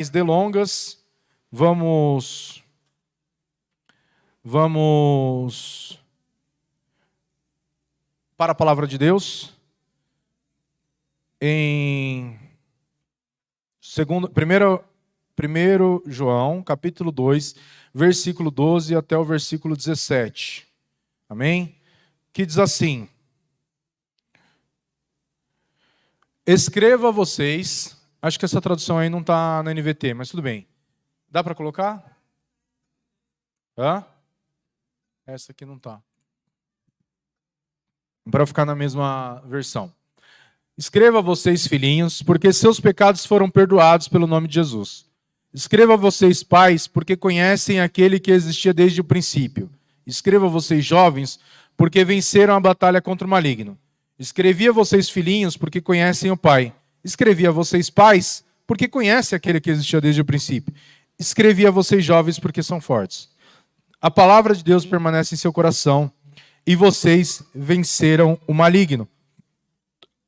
delongas, vamos para a palavra de Deus em 1 João, capítulo 2, versículo 12 até o versículo 17. Amém? Que diz assim: escreva a vocês. Acho que essa tradução aí não está na NVT, mas tudo bem. Dá para colocar? Hã? Essa aqui não está. Para ficar na mesma versão. Escreva a vocês, filhinhos, porque seus pecados foram perdoados pelo nome de Jesus. Escreva a vocês, pais, porque conhecem aquele que existia desde o princípio. Escreva a vocês, jovens, porque venceram a batalha contra o maligno. Escrevi a vocês, filhinhos, porque conhecem o Pai. Escrevi a vocês, pais, porque conhecem aquele que existia desde o princípio. Escrevi a vocês, jovens, porque são fortes. A palavra de Deus permanece em seu coração, e vocês venceram o maligno.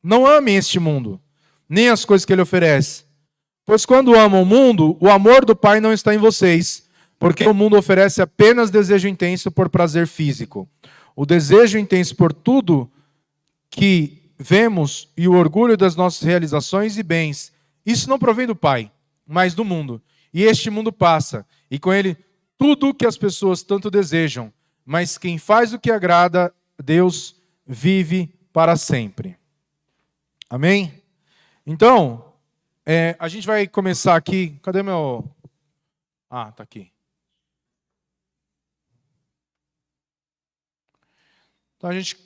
Não amem este mundo, nem as coisas que ele oferece. Pois quando amam o mundo, o amor do Pai não está em vocês, porque o mundo oferece apenas desejo intenso por prazer físico. O desejo intenso por tudo que vemos e o orgulho das nossas realizações e bens, isso não provém do Pai, mas do mundo. E este mundo passa, e com ele tudo o que as pessoas tanto desejam, mas quem faz o que agrada a Deus vive para sempre. Amém? Então, a gente vai começar aqui. Cadê meu... Ah, tá aqui. Então a gente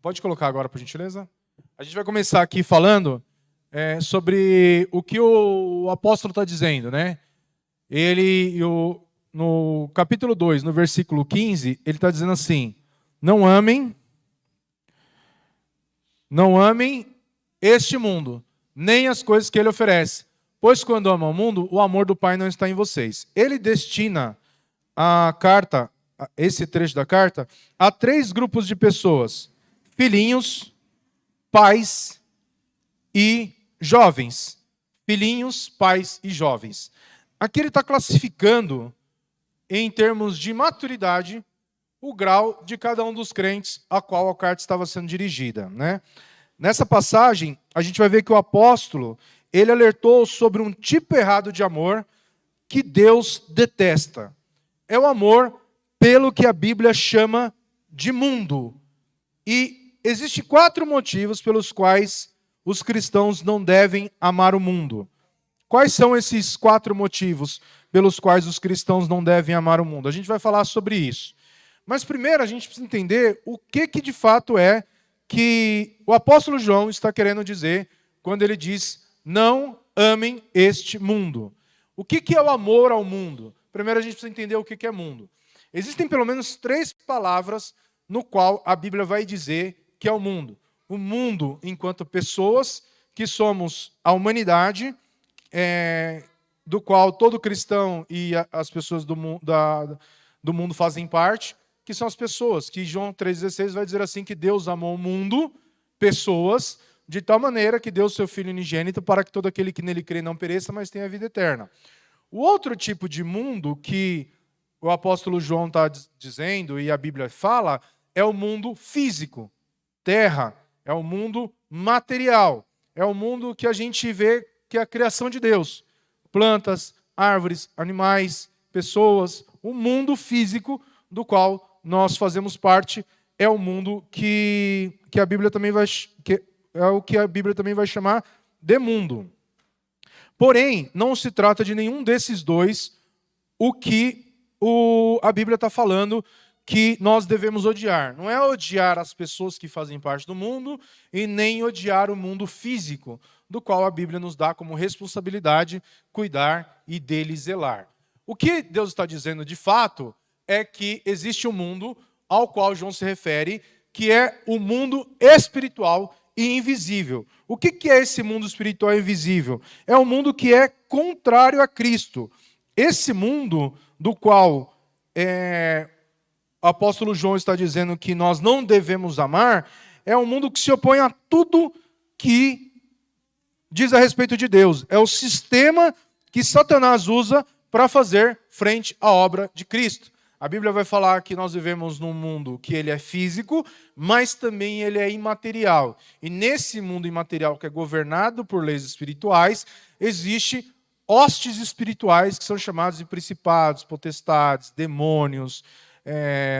pode colocar agora, por gentileza? A gente vai começar aqui falando sobre o que o apóstolo está dizendo, né? No capítulo 2, no versículo 15, ele está dizendo assim: não amem este mundo, nem as coisas que ele oferece. Pois quando amam o mundo, o amor do Pai não está em vocês. Ele destina a carta, esse trecho da carta, a 3 grupos de pessoas: filhinhos, pais e jovens. Filhinhos, pais e jovens. Aqui ele está classificando, em termos de maturidade, o grau de cada um dos crentes a qual a carta estava sendo dirigida, né? Nessa passagem, a gente vai ver que o apóstolo, ele alertou sobre um tipo errado de amor que Deus detesta. É o amor pelo que a Bíblia chama de mundo. E existem 4 motivos pelos quais os cristãos não devem amar o mundo. Quais são esses 4 motivos pelos quais os cristãos não devem amar o mundo? A gente vai falar sobre isso. Mas primeiro a gente precisa entender o que de fato é que o apóstolo João está querendo dizer quando ele diz: não amem este mundo. O que é o amor ao mundo? Primeiro a gente precisa entender o que é mundo. Existem pelo menos 3 palavras no qual a Bíblia vai dizer que é o mundo. O mundo enquanto pessoas, que somos a humanidade, do qual todo cristão e as pessoas do mundo fazem parte, que são as pessoas, que João 3,16 vai dizer assim, que Deus amou o mundo, pessoas, de tal maneira que deu o seu Filho unigênito para que todo aquele que nele crê não pereça, mas tenha vida eterna. O outro tipo de mundo que o apóstolo João está dizendo, e a Bíblia fala, é o mundo físico, terra, é o mundo material, é o mundo que a gente vê que é a criação de Deus. Plantas, árvores, animais, pessoas, o mundo físico do qual nós fazemos parte é o mundo que a Bíblia também é o que a Bíblia também vai chamar de mundo. Porém, não se trata de nenhum desses dois o que a Bíblia está falando que nós devemos odiar. Não é odiar as pessoas que fazem parte do mundo e nem odiar o mundo físico, do qual a Bíblia nos dá como responsabilidade cuidar e dele zelar. O que Deus está dizendo de fato é que existe um mundo ao qual João se refere, que é o mundo espiritual e invisível. O que é esse mundo espiritual e invisível? É um mundo que é contrário a Cristo. Esse mundo do qual o apóstolo João está dizendo que nós não devemos amar, é um mundo que se opõe a tudo que diz a respeito de Deus. É o sistema que Satanás usa para fazer frente à obra de Cristo. A Bíblia vai falar que nós vivemos num mundo que ele é físico, mas também ele é imaterial. E nesse mundo imaterial que é governado por leis espirituais, existe hostes espirituais que são chamados de principados, potestades, demônios,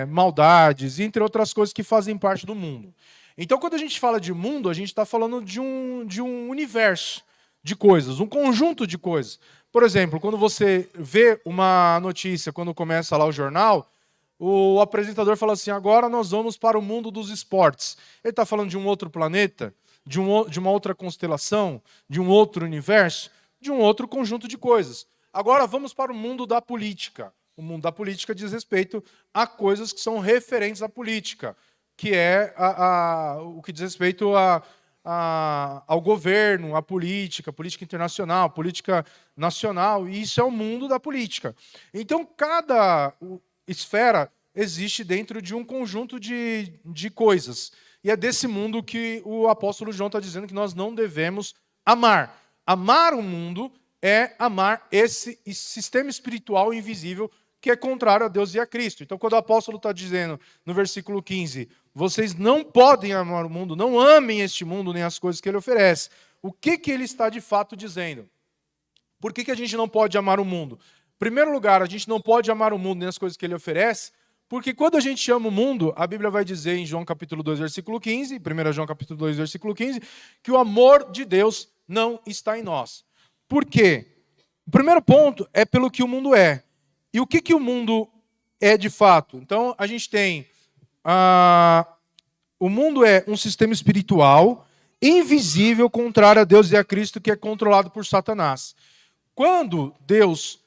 maldades, entre outras coisas que fazem parte do mundo. Então, quando a gente fala de mundo, a gente está falando de um universo de coisas, um conjunto de coisas. Por exemplo, quando você vê uma notícia, quando começa lá o jornal, o apresentador fala assim, agora nós vamos para o mundo dos esportes. Ele está falando de um outro planeta, de uma outra constelação, de um outro universo, de um outro conjunto de coisas. Agora vamos para o mundo da política. O mundo da política diz respeito a coisas que são referentes à política, que é o que diz respeito ao governo, à política internacional, política nacional, e isso é o mundo da política. Então, cada esfera existe dentro de um conjunto de coisas. E é desse mundo que o apóstolo João está dizendo que nós não devemos amar. Amar o mundo é amar esse sistema espiritual invisível que é contrário a Deus e a Cristo. Então, quando o apóstolo está dizendo, no versículo 15, vocês não podem amar o mundo, não amem este mundo nem as coisas que ele oferece. O que ele está de fato dizendo? Por que a gente não pode amar o mundo? Em primeiro lugar, a gente não pode amar o mundo nem as coisas que ele oferece, porque quando a gente ama o mundo, a Bíblia vai dizer em João capítulo 2, versículo 15, 1 João capítulo 2, versículo 15, que o amor de Deus não está em nós. Por quê? O primeiro ponto é pelo que o mundo é. E o que o mundo é de fato? Então, a gente tem... o mundo é um sistema espiritual invisível, contrário a Deus e a Cristo, que é controlado por Satanás. Quando Deus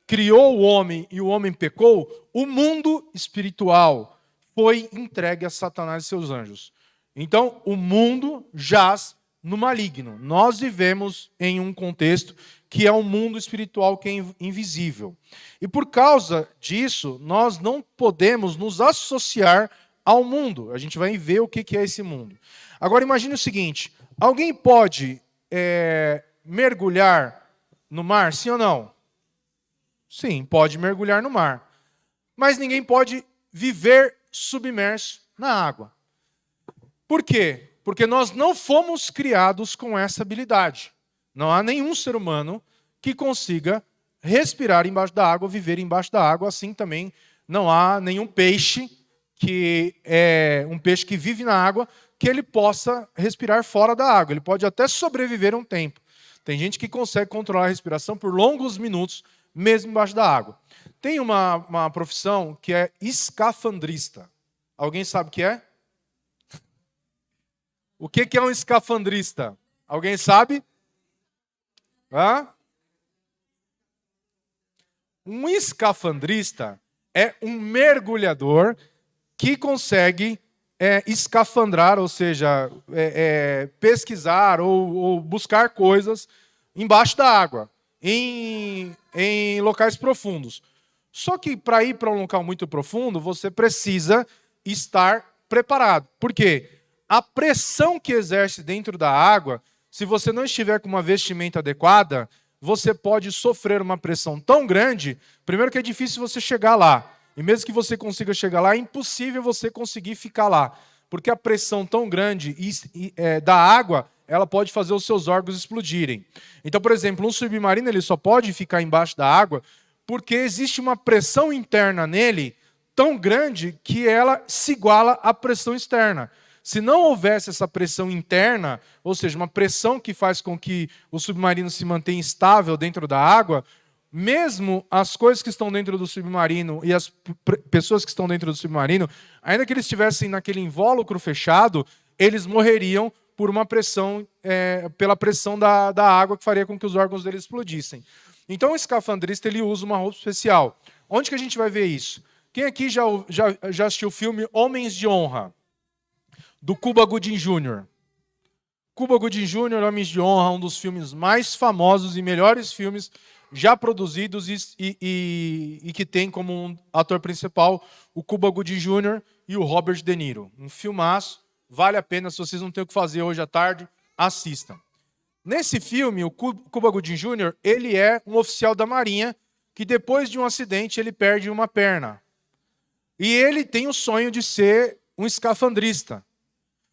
criou o homem e o homem pecou, o mundo espiritual foi entregue a Satanás e seus anjos. Então, o mundo jaz no maligno. Nós vivemos em um contexto que é um mundo espiritual que é invisível. E por causa disso, nós não podemos nos associar ao mundo. A gente vai ver o que é esse mundo. Agora, imagine o seguinte, alguém pode mergulhar no mar, sim ou não? Sim, pode mergulhar no mar. Mas ninguém pode viver submerso na água. Por quê? Porque nós não fomos criados com essa habilidade. Não há nenhum ser humano que consiga respirar embaixo da água, viver embaixo da água. Assim também não há nenhum peixe que vive na água que ele possa respirar fora da água. Ele pode até sobreviver um tempo. Tem gente que consegue controlar a respiração por longos minutos, mesmo embaixo da água. Tem uma profissão que é escafandrista. Alguém sabe o que é? O que é um escafandrista? Alguém sabe? Um escafandrista é um mergulhador que consegue escafandrar, ou seja, pesquisar ou buscar coisas embaixo da água, em locais profundos. Só que para ir para um local muito profundo, você precisa estar preparado. Por quê? A pressão que exerce dentro da água, se você não estiver com uma vestimenta adequada, você pode sofrer uma pressão tão grande, primeiro que é difícil você chegar lá. E mesmo que você consiga chegar lá, é impossível você conseguir ficar lá. Porque a pressão tão grande da água, ela pode fazer os seus órgãos explodirem. Então, por exemplo, um submarino ele só pode ficar embaixo da água porque existe uma pressão interna nele tão grande que ela se iguala à pressão externa. Se não houvesse essa pressão interna, ou seja, uma pressão que faz com que o submarino se mantenha estável dentro da água, mesmo as coisas que estão dentro do submarino e as pessoas que estão dentro do submarino, ainda que eles estivessem naquele invólucro fechado, eles morreriam por uma pressão, pela pressão da água que faria com que os órgãos deles explodissem. Então o escafandrista ele usa uma roupa especial. Onde que a gente vai ver isso? Quem aqui já assistiu o filme Homens de Honra? Do Cuba Gooding Jr. Cuba Gooding Jr., Homens de Honra, um dos filmes mais famosos e melhores filmes já produzidos e que tem como um ator principal o Cuba Gooding Jr. e o Robert De Niro. Um filmaço, vale a pena, se vocês não têm o que fazer hoje à tarde, assistam. Nesse filme, o Cuba Gooding Jr., ele é um oficial da Marinha que depois de um acidente ele perde uma perna. E ele tem o sonho de ser um escafandrista.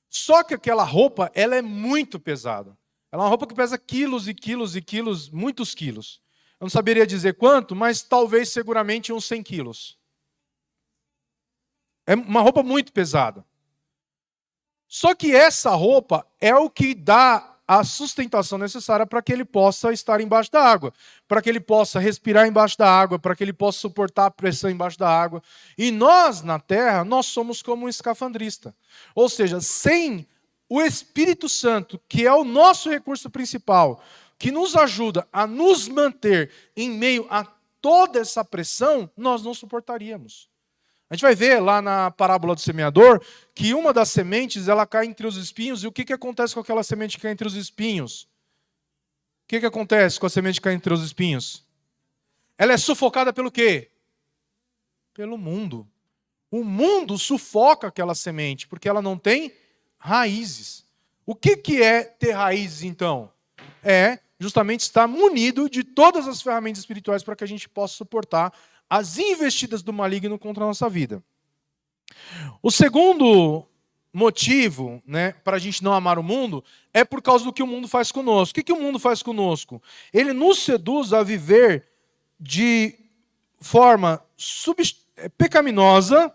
Só que aquela roupa, ela é muito pesada. Ela é uma roupa que pesa quilos e quilos e quilos, muitos quilos. Eu não saberia dizer quanto, mas talvez seguramente uns 100 quilos. É uma roupa muito pesada. Só que essa roupa é o que dá a sustentação necessária para que ele possa estar embaixo da água, para que ele possa respirar embaixo da água, para que ele possa suportar a pressão embaixo da água. E nós, na Terra, nós somos como um escafandrista. Ou seja, sem o Espírito Santo, que é o nosso recurso principal, que nos ajuda a nos manter em meio a toda essa pressão, nós não suportaríamos. A gente vai ver lá na parábola do semeador que uma das sementes ela cai entre os espinhos. E o que acontece com aquela semente que cai entre os espinhos? O que acontece com a semente que cai entre os espinhos? Ela é sufocada pelo quê? Pelo mundo. O mundo sufoca aquela semente porque ela não tem raízes. O que é ter raízes, então? É justamente estar munido de todas as ferramentas espirituais para que a gente possa suportar as investidas do maligno contra a nossa vida. O segundo motivo, para a gente não amar o mundo é por causa do que o mundo faz conosco. O que o mundo faz conosco? Ele nos seduz a viver de forma pecaminosa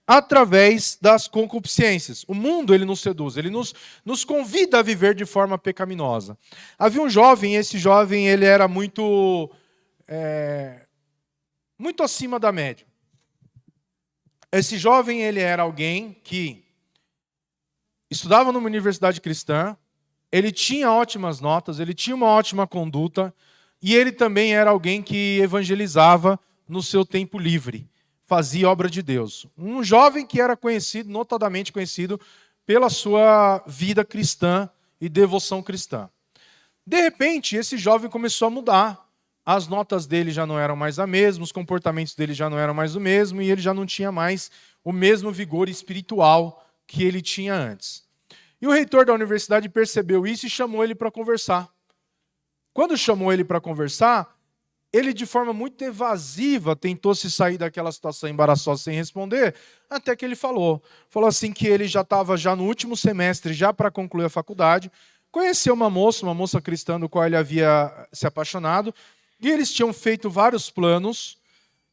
através das concupiscências. O mundo ele nos seduz, ele nos convida a viver de forma pecaminosa. Havia um jovem, esse jovem ele era muito acima da média. Esse jovem ele era alguém que estudava numa universidade cristã, ele tinha ótimas notas, ele tinha uma ótima conduta, e ele também era alguém que evangelizava no seu tempo livre, fazia obra de Deus. Um jovem que era conhecido, notadamente conhecido, pela sua vida cristã e devoção cristã. De repente, esse jovem começou a mudar. As notas dele já não eram mais as mesmas, os comportamentos dele já não eram mais o mesmo, e ele já não tinha mais o mesmo vigor espiritual que ele tinha antes. E o reitor da universidade percebeu isso e chamou ele para conversar. Quando chamou ele para conversar, ele de forma muito evasiva tentou se sair daquela situação embaraçosa sem responder, até que ele falou assim que ele já estava no último semestre, já para concluir a faculdade, conheceu uma moça cristã do qual ele havia se apaixonado, e eles tinham feito vários planos,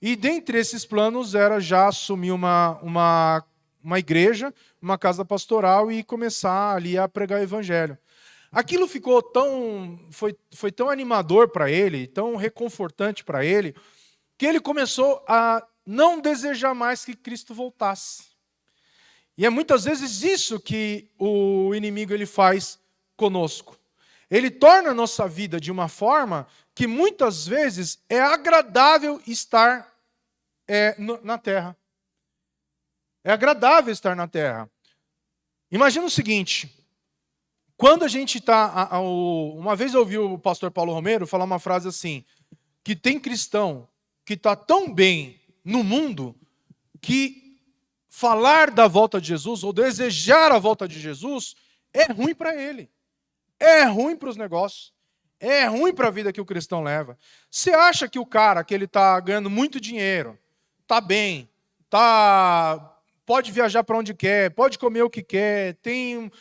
e dentre esses planos era já assumir uma igreja, uma casa pastoral e começar ali a pregar o evangelho. Aquilo ficou foi tão animador para ele, tão reconfortante para ele, que ele começou a não desejar mais que Cristo voltasse. E é muitas vezes isso que o inimigo ele faz conosco. Ele torna a nossa vida de uma forma que muitas vezes é agradável estar na terra. É agradável estar na terra. Imagina o seguinte, quando a gente está... Uma vez eu ouvi o pastor Paulo Romero falar uma frase assim, que tem cristão que está tão bem no mundo que falar da volta de Jesus ou desejar a volta de Jesus é ruim para ele. É ruim para os negócios. É ruim para a vida que o cristão leva. Você acha que o cara que ele está ganhando muito dinheiro, está bem, pode viajar para onde quer, pode comer o que quer, tem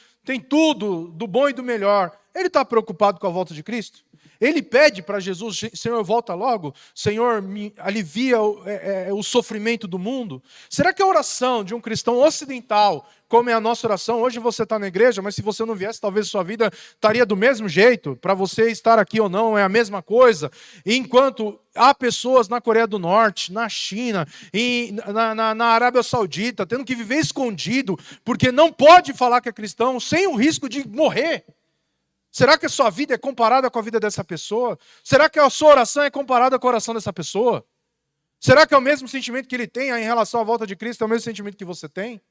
tudo do bom e do melhor, ele está preocupado com a volta de Cristo? Ele pede para Jesus, Senhor, volta logo, Senhor, me alivia o sofrimento do mundo? Será que a oração de um cristão ocidental, como é a nossa oração, hoje você está na igreja, mas se você não viesse, talvez sua vida estaria do mesmo jeito, para você estar aqui ou não, é a mesma coisa, enquanto há pessoas na Coreia do Norte, na China, na Arábia Saudita, tendo que viver escondido, porque não pode falar que é cristão, sem o risco de morrer. Será que a sua vida é comparada com a vida dessa pessoa? Será que a sua oração é comparada com a oração dessa pessoa? Será que é o mesmo sentimento que ele tem em relação à volta de Cristo, é o mesmo sentimento que você tem?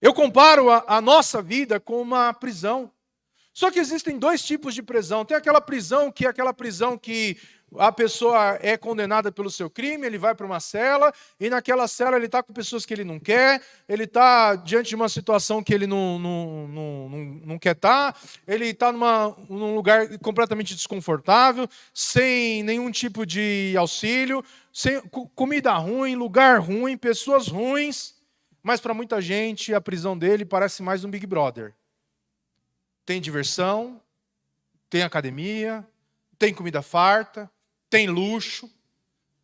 Eu comparo a nossa vida com uma prisão. Só que existem dois tipos de prisão. Tem aquela prisão que a pessoa é condenada pelo seu crime, ele vai para uma cela, e naquela cela ele está com pessoas que ele não quer, ele está diante de uma situação que ele não quer estar, ele está num lugar completamente desconfortável, sem nenhum tipo de auxílio, sem comida ruim, lugar ruim, pessoas ruins, mas para muita gente a prisão dele parece mais um Big Brother. Tem diversão, tem academia, tem comida farta, tem luxo,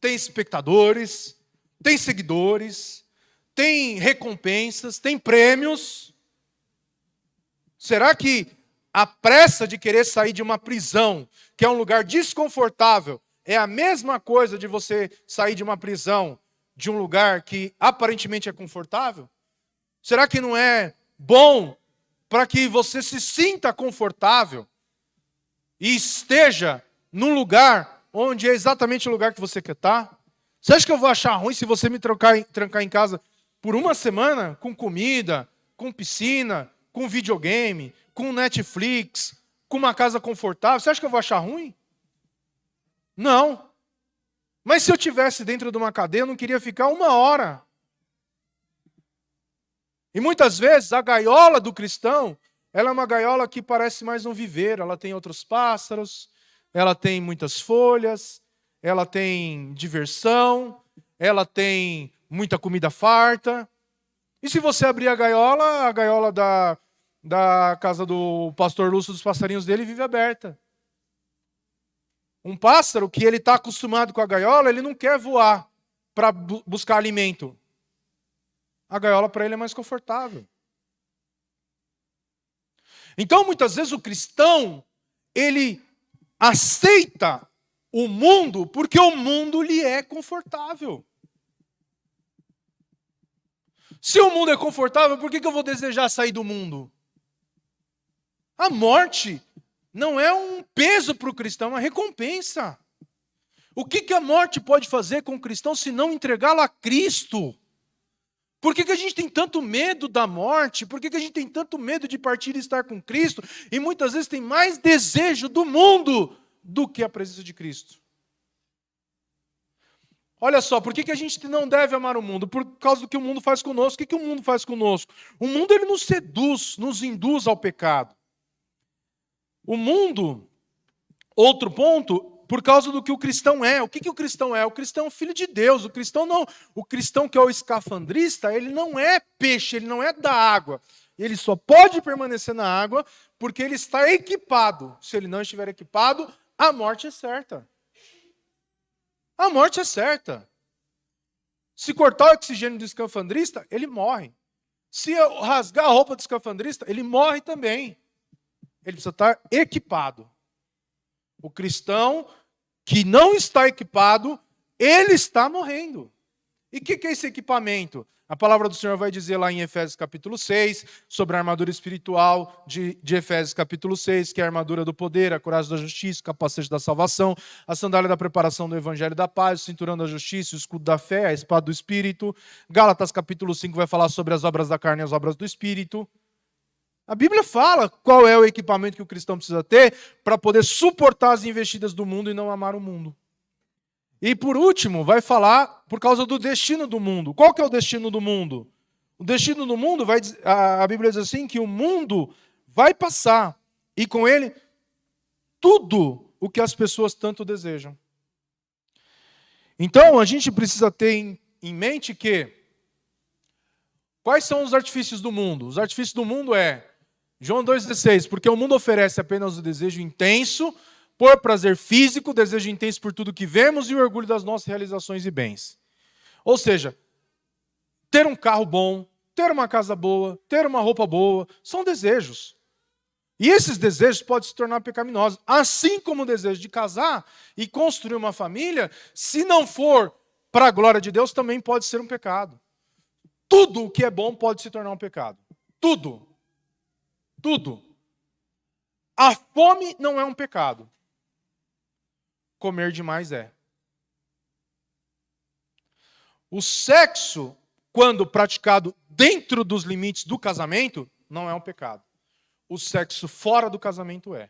tem espectadores, tem seguidores, tem recompensas, tem prêmios. Será que a pressa de querer sair de uma prisão, que é um lugar desconfortável, é a mesma coisa de você sair de uma prisão de um lugar que aparentemente é confortável? Será que não é bom para que você se sinta confortável e esteja num lugar onde é exatamente o lugar que você quer estar? Você acha que eu vou achar ruim se você me trancar em casa por uma semana com comida, com piscina, com videogame, com Netflix, com uma casa confortável? Você acha que eu vou achar ruim? Não. Mas se eu estivesse dentro de uma cadeia, eu não queria ficar uma hora. E muitas vezes a gaiola do cristão, ela é uma gaiola que parece mais um viveiro. Ela tem outros pássaros, ela tem muitas folhas, ela tem diversão, ela tem muita comida farta. E se você abrir a gaiola da casa do pastor Lúcio, dos passarinhos dele, vive aberta. Um pássaro que ele está acostumado com a gaiola, ele não quer voar para buscar alimento. A gaiola para ele é mais confortável. Então, muitas vezes o cristão, ele aceita o mundo porque o mundo lhe é confortável. Se o mundo é confortável, por que eu vou desejar sair do mundo? A morte não é um peso para o cristão, é uma recompensa. O que a morte pode fazer com o cristão se não entregá-lo a Cristo? Por que a gente tem tanto medo da morte? Por que a gente tem tanto medo de partir e estar com Cristo? E muitas vezes tem mais desejo do mundo do que a presença de Cristo. Olha só, por que a gente não deve amar o mundo? Por causa do que o mundo faz conosco. O que o mundo faz conosco? O mundo ele nos seduz, nos induz ao pecado. O mundo, outro ponto, por causa do que o cristão é. O que o cristão é? O cristão é um filho de Deus. O cristão não. O cristão que é o escafandrista, ele não é peixe, ele não é da água. Ele só pode permanecer na água porque ele está equipado. Se ele não estiver equipado, a morte é certa. A morte é certa. Se cortar o oxigênio do escafandrista, ele morre. Se rasgar a roupa do escafandrista, ele morre também. Ele precisa estar equipado. O cristão que não está equipado, ele está morrendo. E o que é esse equipamento? A palavra do Senhor vai dizer lá em Efésios capítulo 6, sobre a armadura espiritual de Efésios capítulo 6, que é a armadura do poder, a couraça da justiça, o capacete da salvação, a sandália da preparação do evangelho da paz, o cinturão da justiça, o escudo da fé, a espada do espírito. Gálatas capítulo 5 vai falar sobre as obras da carne e as obras do espírito. A Bíblia fala qual é o equipamento que o cristão precisa ter para poder suportar as investidas do mundo e não amar o mundo. E por último, vai falar por causa do destino do mundo. Qual que é o destino do mundo? O destino do mundo, a Bíblia diz assim, que o mundo vai passar e com ele tudo o que as pessoas tanto desejam. Então, a gente precisa ter em mente que quais são os artifícios do mundo? Os artifícios do mundo é João 2,16, porque o mundo oferece apenas o desejo intenso por prazer físico, desejo intenso por tudo que vemos e o orgulho das nossas realizações e bens. Ou seja, ter um carro bom, ter uma casa boa, ter uma roupa boa, são desejos. E esses desejos podem se tornar pecaminosos. Assim como o desejo de casar e construir uma família, se não for para a glória de Deus, também pode ser um pecado. Tudo o que é bom pode se tornar um pecado. Tudo. Tudo. A fome não é um pecado. Comer demais é. O sexo, quando praticado dentro dos limites do casamento, não é um pecado. O sexo fora do casamento é.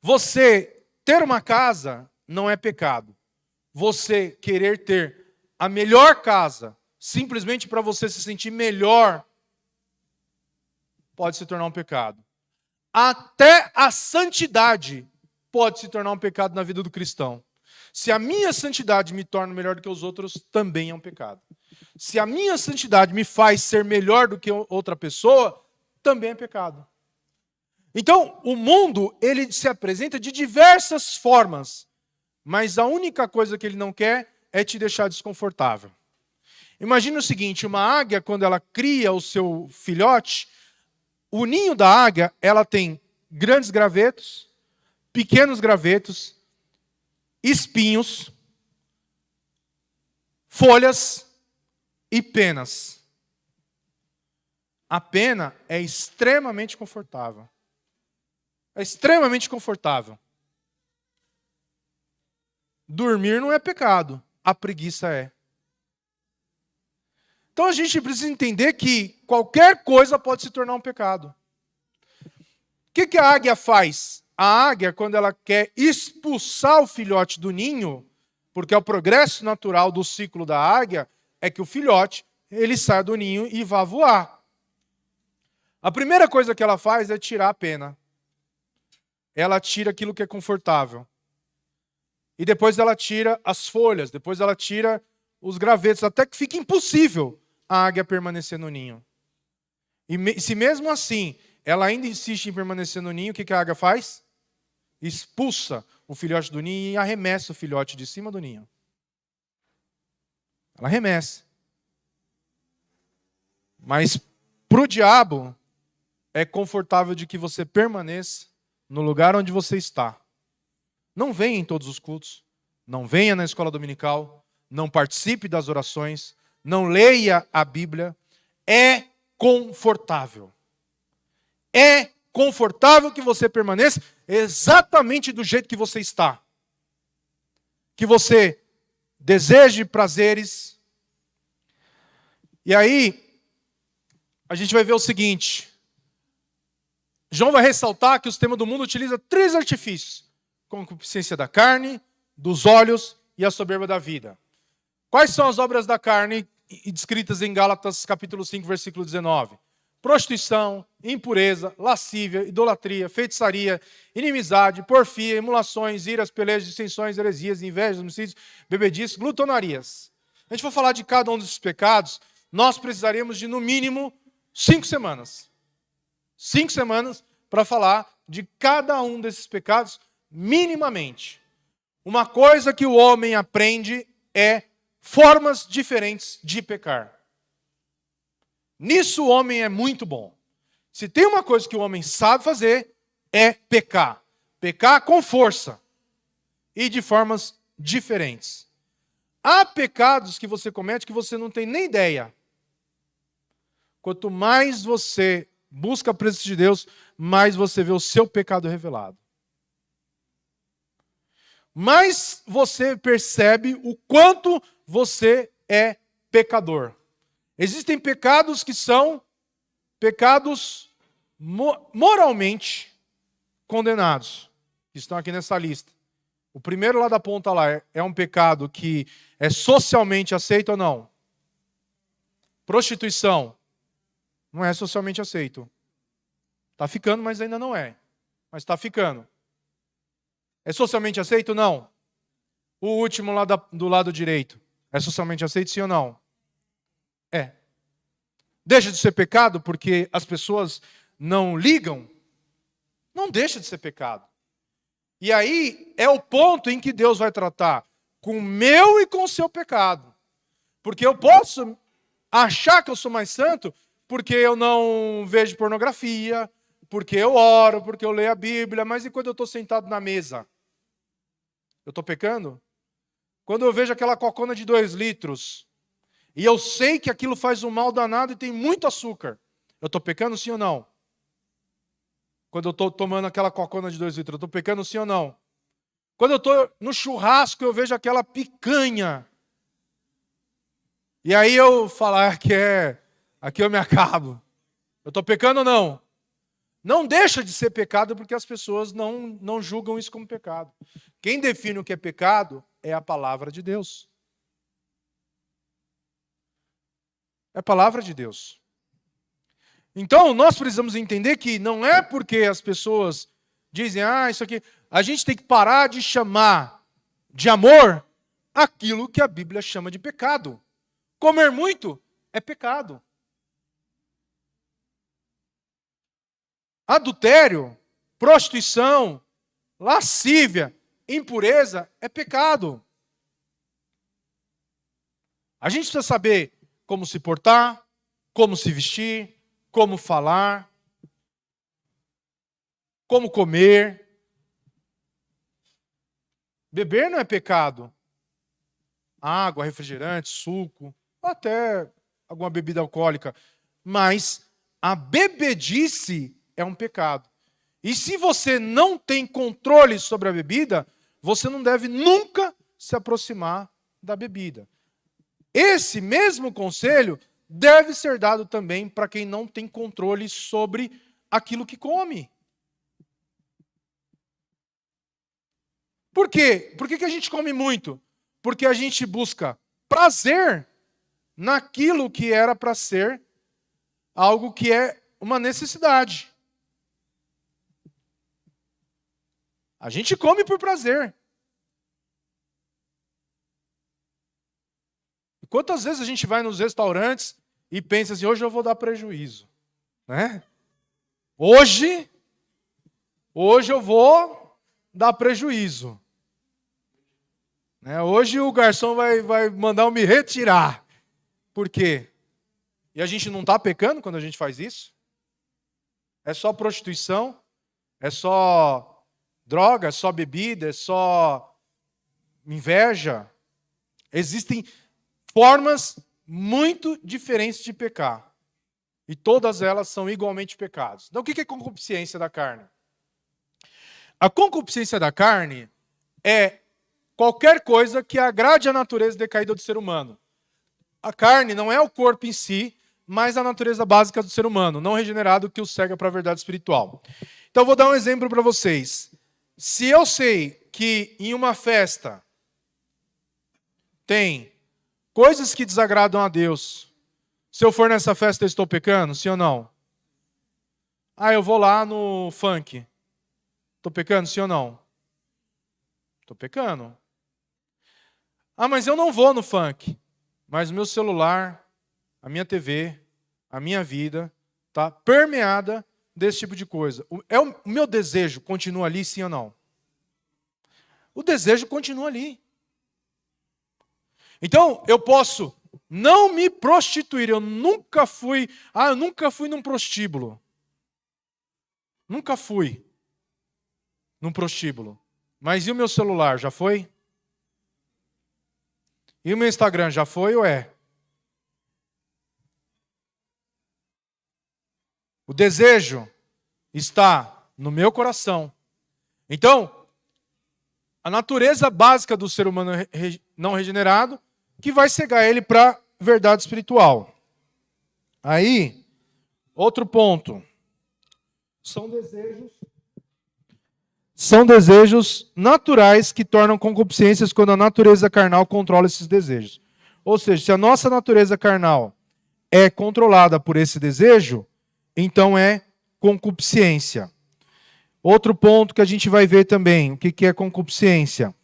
Você ter uma casa não é pecado. Você querer ter a melhor casa, simplesmente para você se sentir melhor, pode se tornar um pecado. Até a santidade pode se tornar um pecado na vida do cristão. Se a minha santidade me torna melhor do que os outros, também é um pecado. Se a minha santidade me faz ser melhor do que outra pessoa, também é pecado. Então, o mundo, ele se apresenta de diversas formas, mas a única coisa que ele não quer é te deixar desconfortável. Imagina o seguinte, uma águia, quando ela cria o seu filhote, o ninho da águia, ela tem grandes gravetos, pequenos gravetos, espinhos, folhas e penas. A pena é extremamente confortável. É extremamente confortável. Dormir não é pecado, a preguiça é. Então a gente precisa entender que qualquer coisa pode se tornar um pecado. O que a águia faz? A águia, quando ela quer expulsar o filhote do ninho, porque é o progresso natural do ciclo da águia, é que o filhote, ele sai do ninho e vá voar. A primeira coisa que ela faz é tirar a pena. Ela tira aquilo que é confortável. E depois ela tira as folhas, depois ela tira os gravetos, até que fica impossível a águia permanecer no ninho. E se mesmo assim ela ainda insiste em permanecer no ninho, o que a águia faz? Expulsa o filhote do ninho e arremessa o filhote de cima do ninho. Ela arremessa. Mas para o diabo é confortável de que você permaneça no lugar onde você está. Não venha em todos os cultos, não venha na escola dominical, não participe das orações, não leia a Bíblia. É confortável. É confortável que você permaneça exatamente do jeito que você está. Que você deseje prazeres. E aí, a gente vai ver o seguinte. João vai ressaltar que o sistema do mundo utiliza 3 artifícios: concupiscência da carne, dos olhos e a soberba da vida. Quais são as obras da carne descritas em Gálatas capítulo 5, versículo 19? Prostituição, impureza, lascívia, idolatria, feitiçaria, inimizade, porfia, emulações, iras, pelejas, dissensões, heresias, invejas, homicídios, bebedices, glutonarias. A gente for falar de cada um desses pecados, nós precisaríamos de no mínimo 5 semanas. 5 semanas para falar de cada um desses pecados minimamente. Uma coisa que o homem aprende é formas diferentes de pecar. Nisso o homem é muito bom. Se tem uma coisa que o homem sabe fazer, é pecar. Pecar com força e de formas diferentes. Há pecados que você comete que você não tem nem ideia. Quanto mais você busca a presença de Deus, mais você vê o seu pecado revelado. Mais você percebe o quanto você é pecador. Existem pecados que são pecados moralmente condenados, que estão aqui nessa lista. O primeiro lá da ponta lá é um pecado que é socialmente aceito ou não? Prostituição. Não é socialmente aceito. Está ficando, mas ainda não é. Mas está ficando. É socialmente aceito? Não. O último lá do lado direito. É socialmente aceito, sim ou não? É. Deixa de ser pecado porque as pessoas não ligam? Não deixa de ser pecado. E aí é o ponto em que Deus vai tratar com o meu e com o seu pecado. Porque eu posso achar que eu sou mais santo porque eu não vejo pornografia, porque eu oro, porque eu leio a Bíblia, mas e quando eu estou sentado na mesa? Eu estou pecando? Quando eu vejo aquela cocona de 2 litros, e eu sei que aquilo faz um mal danado e tem muito açúcar, eu estou pecando sim ou não? Quando eu estou tomando aquela cocona de 2 litros, eu estou pecando sim ou não? Quando eu estou no churrasco, eu vejo aquela picanha, e aí eu falo, aqui eu me acabo. Eu estou pecando ou não? não deixa de ser pecado porque as pessoas não julgam isso como pecado. Quem define o que é pecado é a palavra de Deus. É a palavra de Deus. Então, nós precisamos entender que não é porque as pessoas dizem, isso aqui... A gente tem que parar de chamar de amor aquilo que a Bíblia chama de pecado. Comer muito é pecado. Adultério, prostituição, lascívia, impureza é pecado. A gente precisa saber como se portar, como se vestir, como falar, como comer. Beber não é pecado. Água, refrigerante, suco, até alguma bebida alcoólica. Mas a bebedice é um pecado. E se você não tem controle sobre a bebida, você não deve nunca se aproximar da bebida. Esse mesmo conselho deve ser dado também para quem não tem controle sobre aquilo que come. Por quê? Por que a gente come muito? Porque a gente busca prazer naquilo que era para ser algo que é uma necessidade. A gente come por prazer. E quantas vezes a gente vai nos restaurantes e pensa assim, hoje eu vou dar prejuízo, né? Hoje eu vou dar prejuízo. Hoje o garçom vai mandar eu me retirar. Por quê? E a gente não está pecando quando a gente faz isso? É só prostituição? É só droga? É só bebida? É só inveja? Existem formas muito diferentes de pecar. E todas elas são igualmente pecados. Então o que é concupiscência da carne? A concupiscência da carne é qualquer coisa que agrade a natureza decaída do ser humano. A carne não é o corpo em si, mas a natureza básica do ser humano, não regenerado que o cega para a verdade espiritual. Então eu vou dar um exemplo para vocês. Se eu sei que em uma festa tem coisas que desagradam a Deus, se eu for nessa festa eu estou pecando, sim ou não? Eu vou lá no funk. Estou pecando, sim ou não? Estou pecando. Mas eu não vou no funk. Mas o meu celular, a minha TV, a minha vida está permeada desse tipo de coisa. O meu desejo continua ali, sim ou não? O desejo continua ali. Então, eu posso não me prostituir. Eu nunca fui num prostíbulo. Nunca fui num prostíbulo. Mas e o meu celular, já foi? E o meu Instagram, já foi ou é? O desejo está no meu coração. Então, a natureza básica do ser humano não regenerado, que vai cegar ele para a verdade espiritual. Aí, outro ponto. São desejos naturais que tornam concupiscências quando a natureza carnal controla esses desejos. Ou seja, se a nossa natureza carnal é controlada por esse desejo, então é concupiscência. Outro ponto que a gente vai ver também, o que é concupiscência?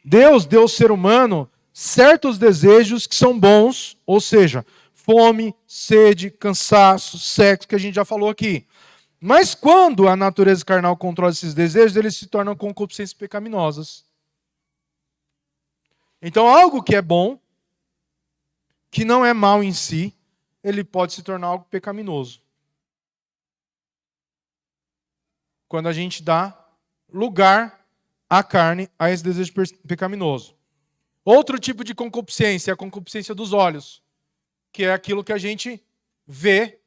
Deus deu ao ser humano certos desejos que são bons, ou seja, fome, sede, cansaço, sexo, que a gente já falou aqui. Mas quando a natureza carnal controla esses desejos, eles se tornam concupiscências pecaminosas. Então, algo que é bom, que não é mal em si, ele pode se tornar algo pecaminoso. Quando a gente dá lugar à carne, a esse desejo pecaminoso. Outro tipo de concupiscência é a concupiscência dos olhos, que é aquilo que a gente vê.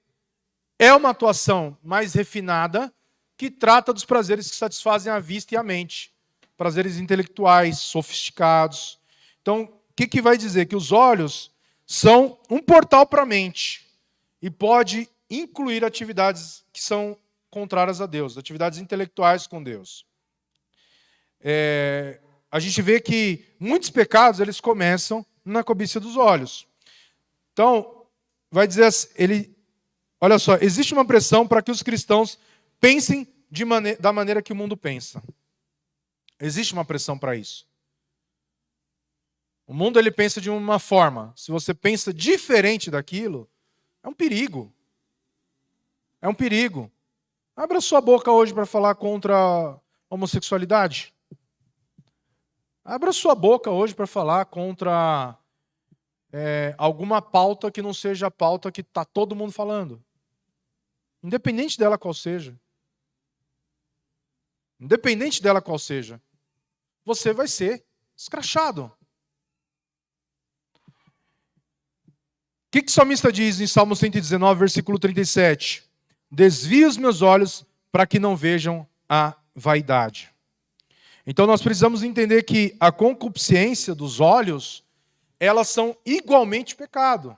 É uma atuação mais refinada que trata dos prazeres que satisfazem a vista e a mente. Prazeres intelectuais, sofisticados. Então, o que vai dizer? Que os olhos são um portal para a mente e pode incluir atividades que são contrárias a Deus, atividades intelectuais com Deus. A gente vê que muitos pecados eles começam na cobiça dos olhos. Então, vai dizer assim, olha só, existe uma pressão para que os cristãos pensem da maneira que o mundo pensa. Existe uma pressão para isso. O mundo ele pensa de uma forma. Se você pensa diferente daquilo, é um perigo. É um perigo. Abra sua boca hoje para falar contra a homossexualidade. Abra sua boca hoje para falar contra alguma pauta que não seja a pauta que está todo mundo falando. Independente dela qual seja. Independente dela qual seja. Você vai ser escrachado. O que o salmista diz em Salmo 119, versículo 37? Desvia os meus olhos para que não vejam a vaidade. Então nós precisamos entender que a concupiscência dos olhos, elas são igualmente pecado.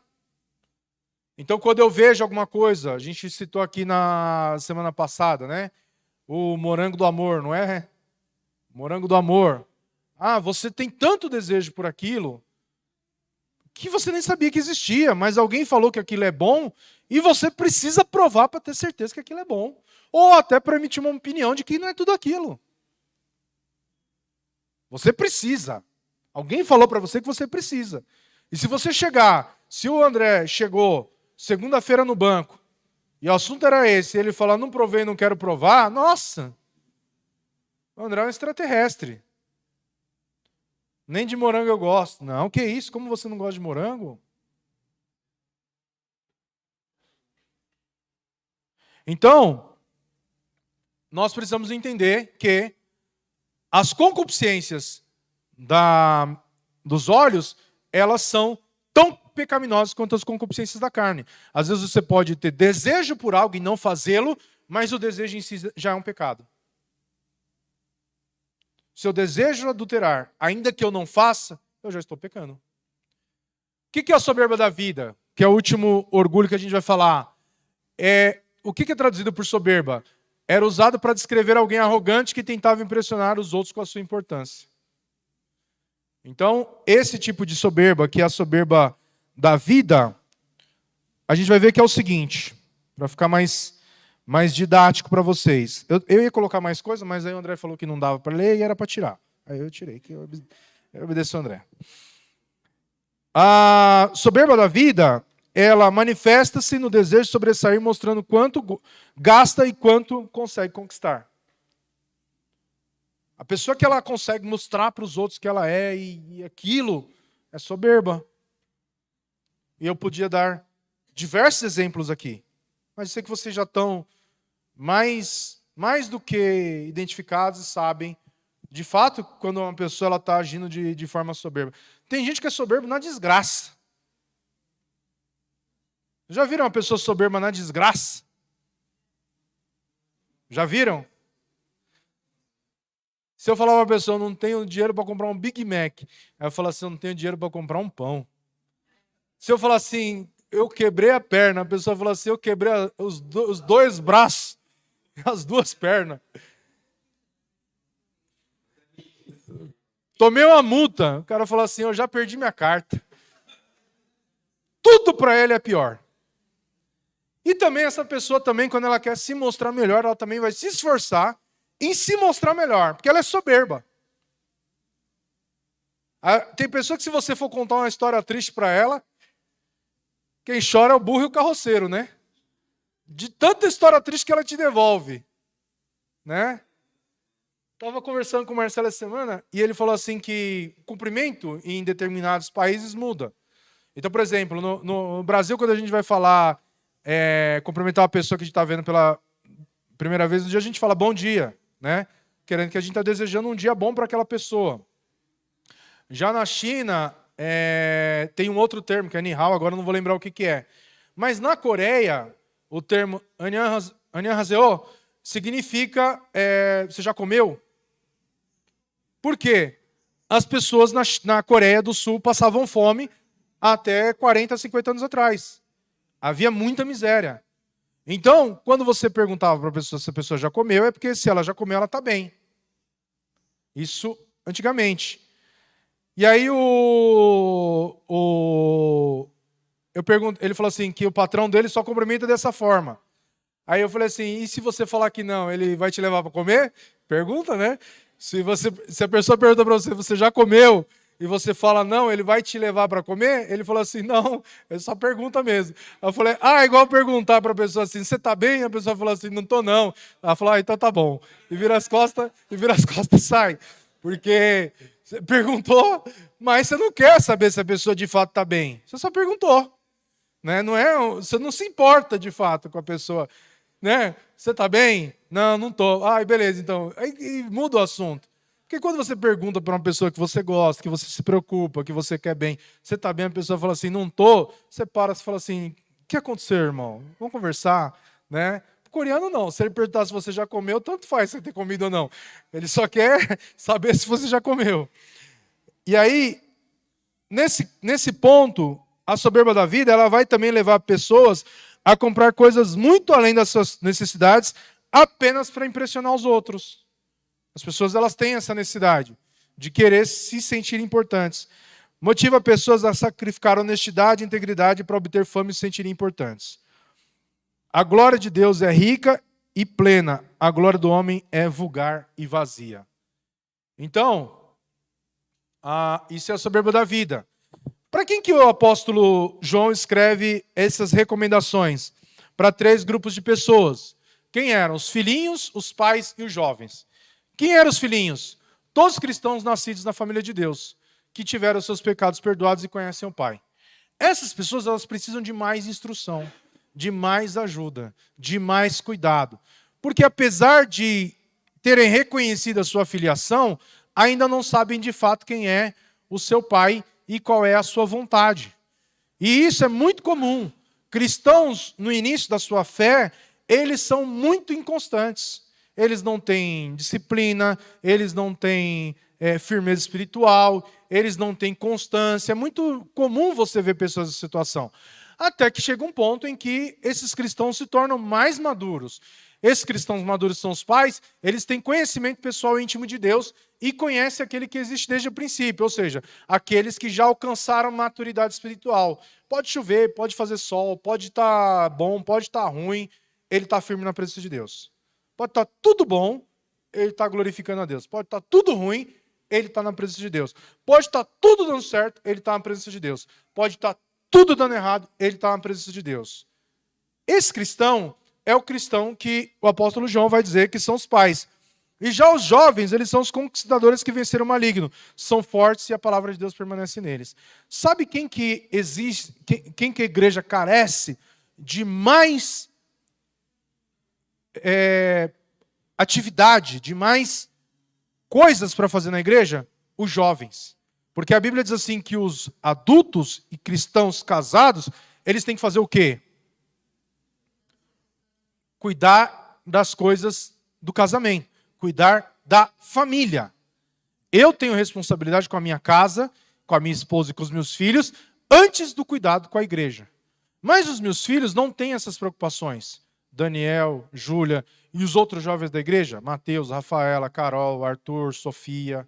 Então quando eu vejo alguma coisa, a gente citou aqui na semana passada, né? O morango do amor, não é? Morango do amor. Você tem tanto desejo por aquilo que você nem sabia que existia, mas alguém falou que aquilo é bom e você precisa provar para ter certeza que aquilo é bom. Ou até para emitir uma opinião de que não é tudo aquilo. Você precisa. Alguém falou para você que você precisa. E se você se o André chegou segunda-feira no banco e o assunto era esse, e ele falar, não provei, não quero provar, nossa, o André é um extraterrestre. Nem de morango eu gosto. Não, que isso? Como você não gosta de morango? Então, nós precisamos entender que as concupiscências dos olhos, elas são tão pecaminosas quanto as concupiscências da carne. Às vezes você pode ter desejo por algo e não fazê-lo, mas o desejo em si já é um pecado. Se eu desejo adulterar, ainda que eu não faça, eu já estou pecando. O que é a soberba da vida? Que é o último orgulho que a gente vai falar. O que é traduzido por soberba? Era usado para descrever alguém arrogante que tentava impressionar os outros com a sua importância. Então, esse tipo de soberba, que é a soberba da vida, a gente vai ver que é o seguinte, para ficar mais didático para vocês. Eu ia colocar mais coisa, mas aí o André falou que não dava para ler e era para tirar. Aí eu tirei, que eu obedeci o André. A soberba da vida, ela manifesta-se no desejo de sobressair, mostrando quanto gasta e quanto consegue conquistar. A pessoa que ela consegue mostrar para os outros que ela é e aquilo é soberba. E eu podia dar diversos exemplos aqui. Mas eu sei que vocês já estão mais do que identificados e sabem, de fato, quando uma pessoa está agindo de forma soberba. Tem gente que é soberba na desgraça. Já viram uma pessoa soberba na desgraça? Já viram? Se eu falar para uma pessoa, não tenho dinheiro para comprar um Big Mac, aí eu falo assim, eu não tenho dinheiro para comprar um pão. Se eu falar assim, eu quebrei a perna, a pessoa fala assim, eu quebrei os dois braços, as duas pernas. Tomei uma multa, o cara fala assim, eu já perdi minha carta. Tudo para ele é pior. E também essa pessoa, também, quando ela quer se mostrar melhor, ela também vai se esforçar em se mostrar melhor, porque ela é soberba. Tem pessoa que se você for contar uma história triste para ela, quem chora é o burro e o carroceiro, né? De tanta história triste que ela te devolve. Né? Estava conversando com o Marcelo essa semana e ele falou assim que o cumprimento em determinados países muda. Então, por exemplo, no Brasil, quando a gente vai falar, cumprimentar uma pessoa que a gente está vendo pela primeira vez no dia, a gente fala bom dia, né? Querendo que a gente está desejando um dia bom para aquela pessoa. Já na China, tem um outro termo, que é Ni Hao, agora eu não vou lembrar o que é. Mas na Coreia, o termo Annyeonghaseyo significa você já comeu? Por quê? As pessoas na Coreia do Sul passavam fome até 40, 50 anos atrás. Havia muita miséria. Então, quando você perguntava para a pessoa se a pessoa já comeu, é porque se ela já comeu, ela está bem. Isso antigamente. E aí ele falou assim, que o patrão dele só cumprimenta dessa forma. Aí eu falei assim, e se você falar que não, ele vai te levar para comer? Pergunta, né? Se a pessoa pergunta para você, você já comeu? E você fala não, ele vai te levar para comer? Ele falou assim, não, é só pergunta mesmo. Eu falei, é igual perguntar para a pessoa assim, você está bem? A pessoa falou assim, não estou não. Ela falou, então tá bom. E vira as costas e sai. Porque você perguntou, mas você não quer saber se a pessoa de fato está bem. Você só perguntou. Né? Você não se importa de fato com a pessoa. Né? Você está bem? Não, não estou. Beleza, então. Aí muda o assunto. Porque quando você pergunta para uma pessoa que você gosta, que você se preocupa, que você quer bem, você está bem, a pessoa fala assim, não estou, você para e fala assim, o que aconteceu, irmão? Vamos conversar, né? O coreano não, se ele perguntar se você já comeu, tanto faz você ter comido ou não. Ele só quer saber se você já comeu. E aí, nesse ponto, a soberba da vida, ela vai também levar pessoas a comprar coisas muito além das suas necessidades, apenas para impressionar os outros. As pessoas elas têm essa necessidade de querer se sentir importantes. Motiva pessoas a sacrificar honestidade e integridade para obter fama e se sentirem importantes. A glória de Deus é rica e plena. A glória do homem é vulgar e vazia. Então, isso é a soberba da vida. Para quem que o apóstolo João escreve essas recomendações? Para 3 grupos de pessoas. Quem eram? Os filhinhos, os pais e os jovens. Quem eram os filhinhos? Todos os cristãos nascidos na família de Deus, que tiveram seus pecados perdoados e conhecem o Pai. Essas pessoas elas precisam de mais instrução, de mais ajuda, de mais cuidado. Porque apesar de terem reconhecido a sua filiação, ainda não sabem de fato quem é o seu pai e qual é a sua vontade. E isso é muito comum. Cristãos, no início da sua fé, eles são muito inconstantes. Eles não têm disciplina, eles não têm firmeza espiritual, eles não têm constância. É muito comum você ver pessoas nessa situação. Até que chega um ponto em que esses cristãos se tornam mais maduros. Esses cristãos maduros são os pais, eles têm conhecimento pessoal e íntimo de Deus e conhecem aquele que existe desde o princípio, ou seja, aqueles que já alcançaram maturidade espiritual. Pode chover, pode fazer sol, pode estar bom, pode estar ruim, ele está firme na presença de Deus. Pode estar tudo bom, ele está glorificando a Deus. Pode estar tudo ruim, ele está na presença de Deus. Pode estar tudo dando certo, ele está na presença de Deus. Pode estar tudo dando errado, ele está na presença de Deus. Esse cristão é o cristão que o apóstolo João vai dizer que são os pais. E já os jovens, eles são os conquistadores que venceram o maligno. São fortes e a palavra de Deus permanece neles. Sabe quem que existe, quem que a igreja carece de mais atividade, de mais coisas para fazer na igreja? Os jovens. Porque a Bíblia diz assim que os adultos e cristãos casados, eles têm que fazer o quê? Cuidar das coisas do casamento. Cuidar da família. Eu tenho responsabilidade com a minha casa, com a minha esposa e com os meus filhos, antes do cuidado com a igreja. Mas os meus filhos não têm essas preocupações. Daniel, Júlia e os outros jovens da igreja, Mateus, Rafaela, Carol, Arthur, Sofia.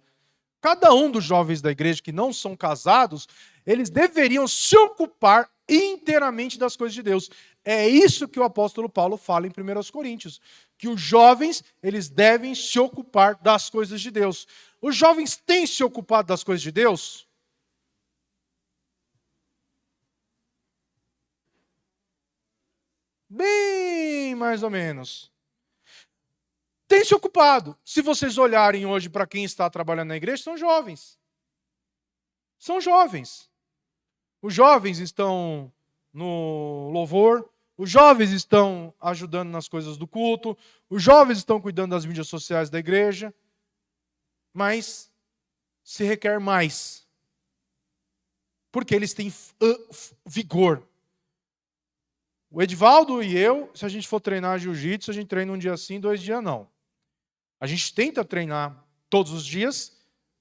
Cada um dos jovens da igreja que não são casados, eles deveriam se ocupar inteiramente das coisas de Deus. É isso que o apóstolo Paulo fala em 1 Coríntios, que os jovens, eles devem se ocupar das coisas de Deus. Os jovens têm se ocupado das coisas de Deus? Bem, mais ou menos. Tem se ocupado. Se vocês olharem hoje para quem está trabalhando na igreja, são jovens. São jovens. Os jovens estão no louvor, os jovens estão ajudando nas coisas do culto, os jovens estão cuidando das mídias sociais da igreja, mas se requer mais. Porque eles têm vigor. O Edivaldo e eu, se a gente for treinar jiu-jitsu, a gente treina um dia sim, 2 dias não. A gente tenta treinar todos os dias,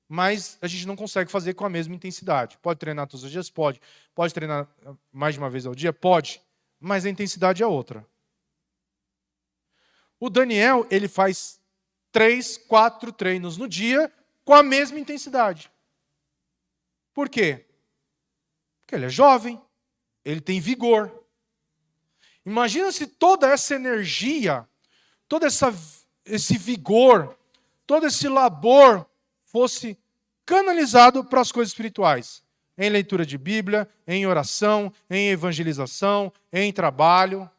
mas a gente não consegue fazer com a mesma intensidade. Pode treinar todos os dias? Pode. Pode treinar mais de uma vez ao dia? Pode. Mas a intensidade é outra. O Daniel, ele faz 3, 4 treinos no dia com a mesma intensidade. Por quê? Porque ele é jovem, ele tem vigor. Imagina se toda essa energia, todo esse vigor, todo esse labor fosse canalizado para as coisas espirituais. Em leitura de Bíblia, em oração, em evangelização, em trabalho.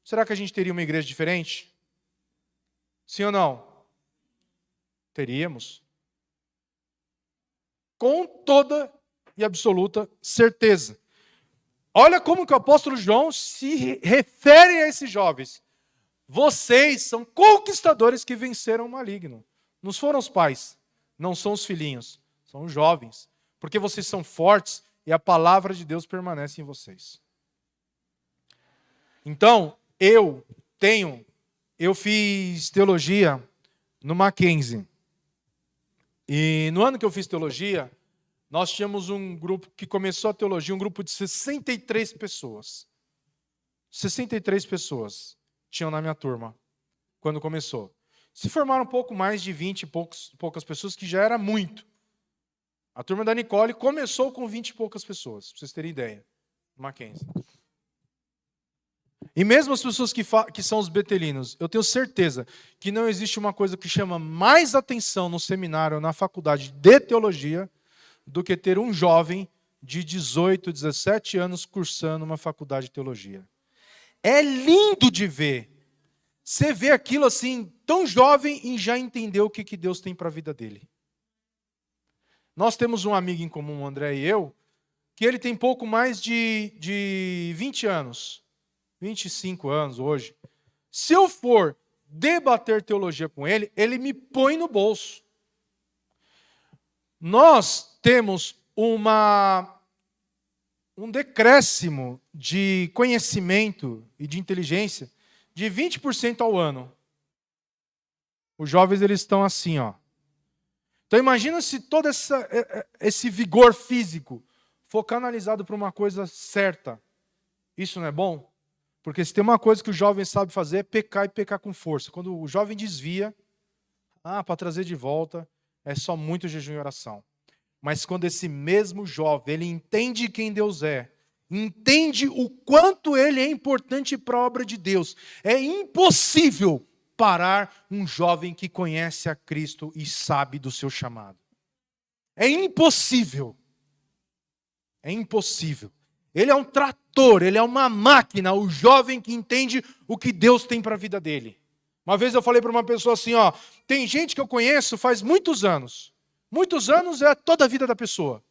Será que a gente teria uma igreja diferente? Sim ou não? Teríamos. Com toda e absoluta certeza. Olha como que o apóstolo João se refere a esses jovens. Vocês são conquistadores que venceram o maligno. Não foram os pais, não são os filhinhos, são os jovens. Porque vocês são fortes e a palavra de Deus permanece em vocês. Então, eu fiz teologia no Mackenzie. E no ano que eu fiz teologia, nós tínhamos um grupo que começou a teologia, um grupo de 63 pessoas. 63 pessoas tinham na minha turma, quando começou. Se formaram um pouco mais de 20 e poucas pessoas, que já era muito. A turma da Nicole começou com 20 e poucas pessoas, para vocês terem ideia. Mackenzie. E mesmo as pessoas que são os betelinos, eu tenho certeza que não existe uma coisa que chama mais atenção no seminário ou na faculdade de teologia do que ter um jovem de 18, 17 anos cursando uma faculdade de teologia. É lindo de ver. Você vê aquilo assim, tão jovem e já entendeu o que Deus tem para a vida dele. Nós temos um amigo em comum, o André e eu, que ele tem pouco mais de 20 anos. 25 anos hoje. Se eu for debater teologia com ele, ele me põe no bolso. Nós temos um decréscimo de conhecimento e de inteligência de 20% ao ano. Os jovens, eles estão assim, ó. Então imagina se todo esse vigor físico for canalizado para uma coisa certa. Isso não é bom? Porque se tem uma coisa que o jovem sabe fazer é pecar e pecar com força. Quando o jovem desvia, para trazer de volta, é só muito jejum e oração. Mas quando esse mesmo jovem, ele entende quem Deus é, entende o quanto ele é importante para a obra de Deus, é impossível parar um jovem que conhece a Cristo e sabe do seu chamado. É impossível. É impossível. Ele é um trator, ele é uma máquina, o jovem que entende o que Deus tem para a vida dele. Uma vez eu falei para uma pessoa assim, tem gente que eu conheço faz muitos anos. Muitos anos é toda a vida da pessoa.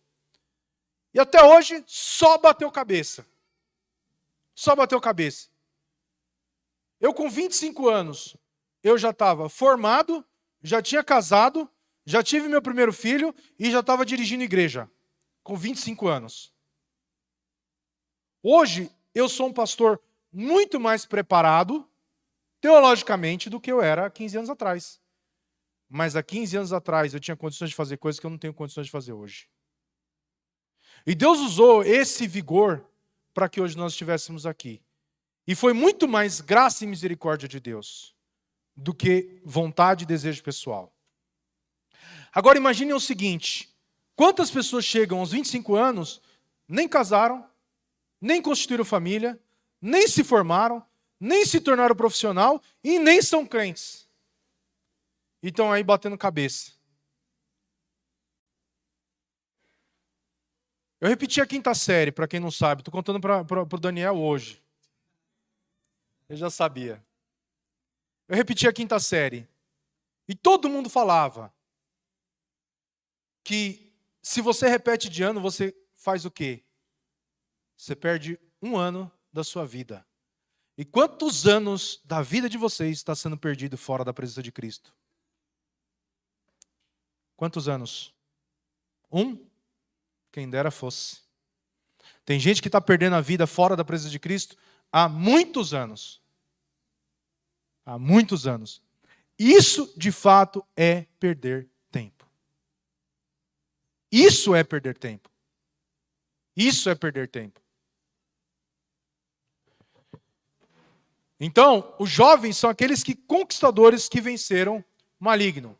E até hoje só bateu cabeça. Só bateu cabeça. Eu com 25 anos, eu já estava formado, já tinha casado, já tive meu primeiro filho e já estava dirigindo igreja. Com 25 anos. Hoje, eu sou um pastor muito mais preparado, teologicamente, do que eu era há 15 anos atrás. Mas há 15 anos atrás, eu tinha condições de fazer coisas que eu não tenho condições de fazer hoje. E Deus usou esse vigor para que hoje nós estivéssemos aqui. E foi muito mais graça e misericórdia de Deus do que vontade e desejo pessoal. Agora imaginem o seguinte, quantas pessoas chegam aos 25 anos, nem casaram, nem constituíram família, nem se formaram, nem se tornaram profissional e nem são crentes. E estão aí batendo cabeça. Eu repeti a 5ª série, para quem não sabe. Estou contando para o Daniel hoje. Eu já sabia. Eu repeti a 5ª série. E todo mundo falava que se você repete de ano, você faz o quê? Você perde um ano da sua vida. E quantos anos da vida de vocês está sendo perdido fora da presença de Cristo? Quantos anos? 1? Quem dera fosse. Tem gente que está perdendo a vida fora da presença de Cristo há muitos anos. Há muitos anos. Isso, de fato, é perder tempo. Isso é perder tempo. Isso é perder tempo. Então, os jovens são aqueles conquistadores que venceram o maligno.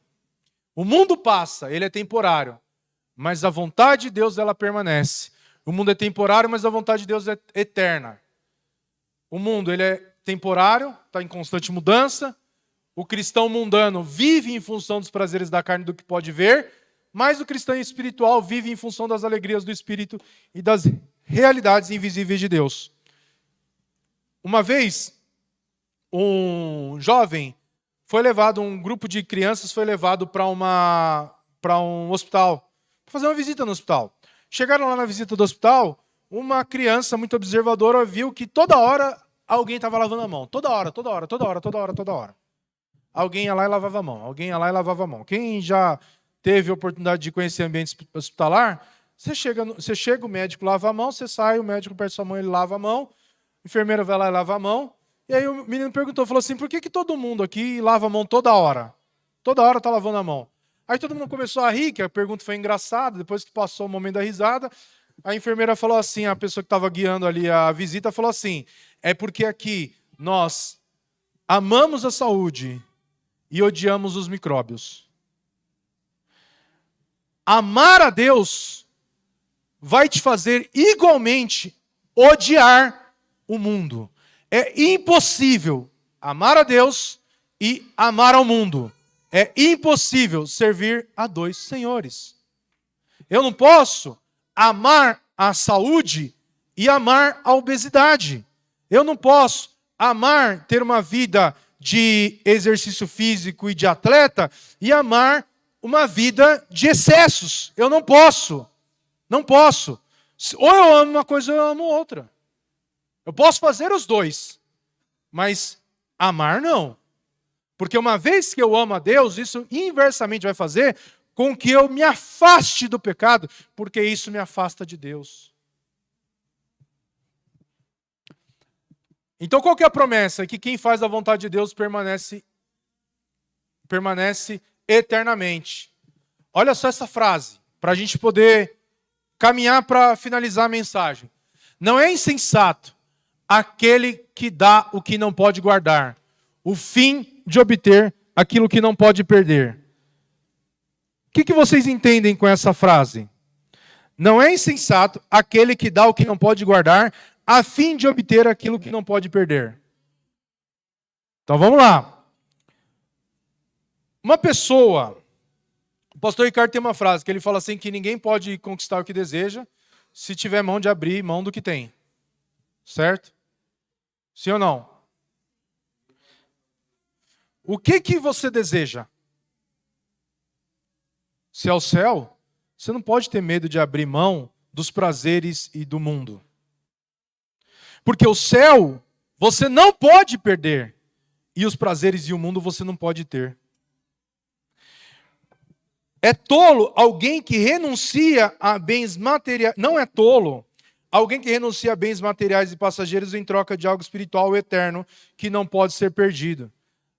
O mundo passa, ele é temporário, mas a vontade de Deus ela permanece. O mundo é temporário, mas a vontade de Deus é eterna. O mundo ele é temporário, está em constante mudança. O cristão mundano vive em função dos prazeres da carne do que pode ver, mas o cristão espiritual vive em função das alegrias do Espírito e das realidades invisíveis de Deus. Uma vez, um jovem foi levado, um grupo de crianças foi levado para um hospital, para fazer uma visita no hospital. Chegaram lá na visita do hospital, uma criança muito observadora viu que toda hora alguém estava lavando a mão. Toda hora. Alguém ia lá e lavava a mão. Quem já teve a oportunidade de conhecer ambiente hospitalar, você chega, o médico lava a mão, você sai, o médico perde sua mão, ele lava a mão, a enfermeira vai lá e lava a mão. E aí o menino falou assim, por que todo mundo aqui lava a mão toda hora? Toda hora está lavando a mão. Aí todo mundo começou a rir, que a pergunta foi engraçada, depois que passou o momento da risada, a enfermeira falou assim, a pessoa que estava guiando ali a visita falou assim, é porque aqui nós amamos a saúde e odiamos os micróbios. Amar a Deus vai te fazer igualmente odiar o mundo. É impossível amar a Deus e amar ao mundo. É impossível servir a dois senhores. Eu não posso amar a saúde e amar a obesidade. Eu não posso amar ter uma vida de exercício físico e de atleta e amar uma vida de excessos. Eu não posso. Não posso. Ou eu amo uma coisa ou eu amo outra. Eu posso fazer os dois, mas amar não. Porque uma vez que eu amo a Deus, isso inversamente vai fazer com que eu me afaste do pecado, porque isso me afasta de Deus. Então qual que é a promessa? É que quem faz a vontade de Deus permanece eternamente. Olha só essa frase, para a gente poder caminhar para finalizar a mensagem. Não é insensato aquele que dá o que não pode guardar, o fim de obter aquilo que não pode perder. O que vocês entendem com essa frase? Não é insensato aquele que dá o que não pode guardar, a fim de obter aquilo que não pode perder. Então vamos lá. Uma pessoa, o pastor Ricardo tem uma frase que ele fala assim que ninguém pode conquistar o que deseja se tiver mão de abrir mão do que tem. Certo? Sim ou não? O que você deseja? Se é o céu, você não pode ter medo de abrir mão dos prazeres e do mundo. Porque o céu você não pode perder e os prazeres e o mundo você não pode ter. É tolo alguém que renuncia a bens materiais. Não é tolo alguém que renuncia a bens materiais e passageiros em troca de algo espiritual e eterno que não pode ser perdido.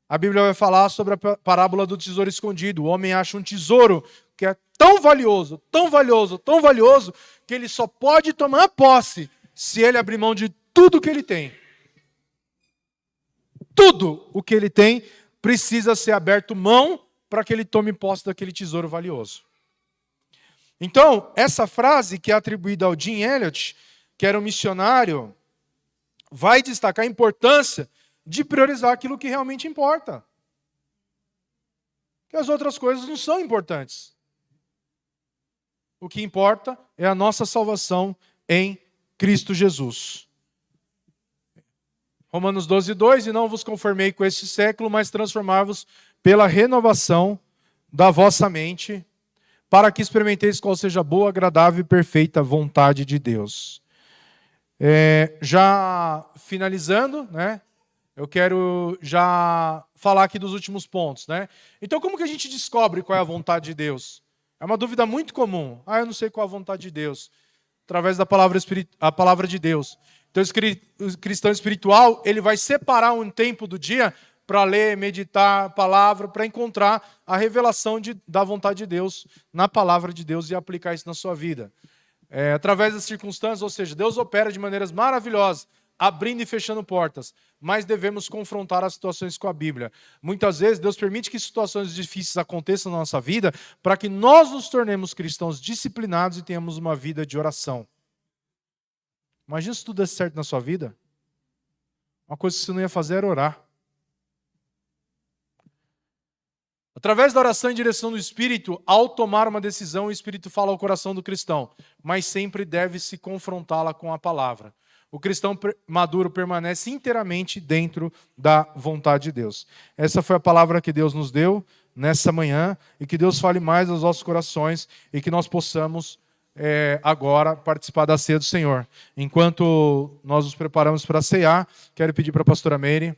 A Bíblia vai falar sobre a parábola do tesouro escondido. O homem acha um tesouro que é tão valioso, que ele só pode tomar posse se ele abrir mão de tudo que ele tem. Tudo o que ele tem precisa ser aberto mão para que ele tome posse daquele tesouro valioso. Então, essa frase que é atribuída ao Jim Elliot, que era um missionário, vai destacar a importância de priorizar aquilo que realmente importa. Porque as outras coisas não são importantes. O que importa é a nossa salvação em Cristo Jesus. Romanos 12:2, e não vos conformei com este século, mas transformai-vos pela renovação da vossa mente, para que experimenteis qual seja a boa, agradável e perfeita vontade de Deus. Já finalizando, né? Eu quero já falar aqui dos últimos pontos, né? Então, como que a gente descobre qual é a vontade de Deus? É uma dúvida muito comum. Eu não sei qual é a vontade de Deus. Através da palavra de Deus. Então, o cristão espiritual, ele vai separar um tempo do dia para ler, meditar a palavra, para encontrar a revelação da vontade de Deus na palavra de Deus e aplicar isso na sua vida. Através das circunstâncias, ou seja, Deus opera de maneiras maravilhosas abrindo e fechando portas, mas devemos confrontar as situações com a Bíblia. Muitas vezes, Deus permite que situações difíceis aconteçam na nossa vida para que nós nos tornemos cristãos disciplinados e tenhamos uma vida de oração. Imagina se tudo desse certo na sua vida. Uma coisa que você não ia fazer era orar. Através da oração em direção do Espírito, ao tomar uma decisão, o Espírito fala ao coração do cristão, mas sempre deve-se confrontá-la com a palavra. O cristão maduro permanece inteiramente dentro da vontade de Deus. Essa foi a palavra que Deus nos deu nessa manhã, e que Deus fale mais aos nossos corações e que nós possamos agora participar da ceia do Senhor. Enquanto nós nos preparamos para ceiar, quero pedir para a pastora Meire